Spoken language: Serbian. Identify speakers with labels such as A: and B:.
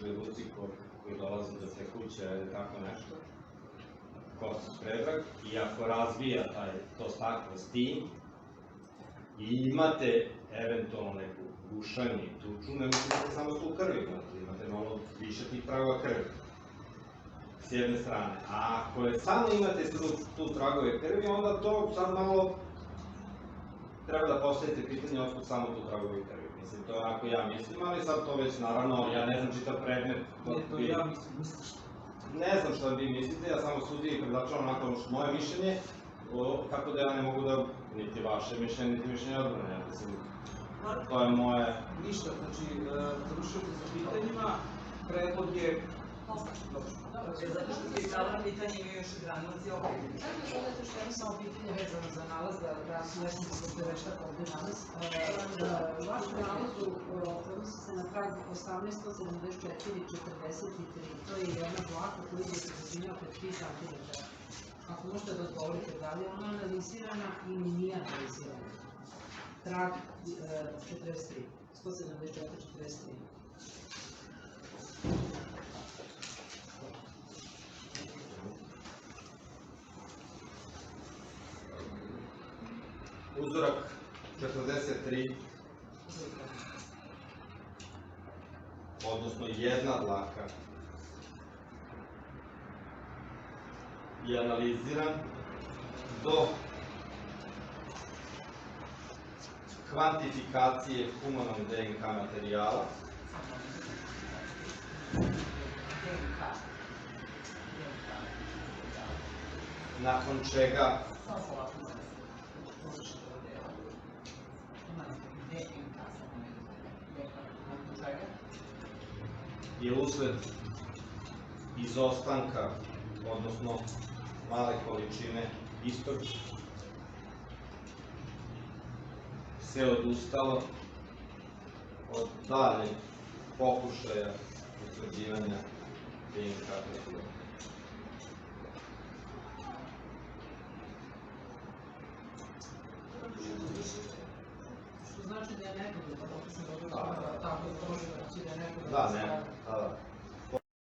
A: želuci koji dolaze do te kuće, tako nešto, kosti predrag, i ako razbija to staklo s tim, i imate eventualno neku gušanje i tuču, ne mislite samo tu krvi, imate malo više tih tragova krvi, s jedne strane. A ako samo imate tu tragove krvi, onda to sad malo treba da postavite pitanje otkud samo tu tragove krvi. Mislim, to je onako ja mislim, ali sad to već naravno, ja ne znam čitav predmet.
B: Ne, to ja mislim, misliš što?
A: Ne znam šta vi mislite, ja samo sudije i predačavam onako moje mišljenje, kako da ja ne mogu da, niti vaše mišljenje, niti mišljenje odbrane, ja mislim, to je moje...
B: Ništa, znači, završujete sa pitanjima, predlog je...
C: Dobro, zato što ste dala pitanje imaju još i granici opet. Zato što zato što jedno samo pitanje vezano za nalaz, da nešto se ste veštaka ovde nalaz. U vašem nalazu odnosi se na trag 1874-43. To je jedna dlaka koja je se začinjala pred 3 cm. Ako možete da odgovorite da li je ona analizirana ili nije analizirana. Trag 43. 174-43.
A: Uzorak 43, odnosno jedna dlaka, je analiziran do kvantifikacije humanog DNK materijala, nakon čega je usled izostanka, odnosno male količine istog, se odustalo od daljeg pokušaja utvrđivanja DNK profila.
C: Što znači da je nekoga, tako se dobro tako može reći da je nekoga...
A: Da, ne, da.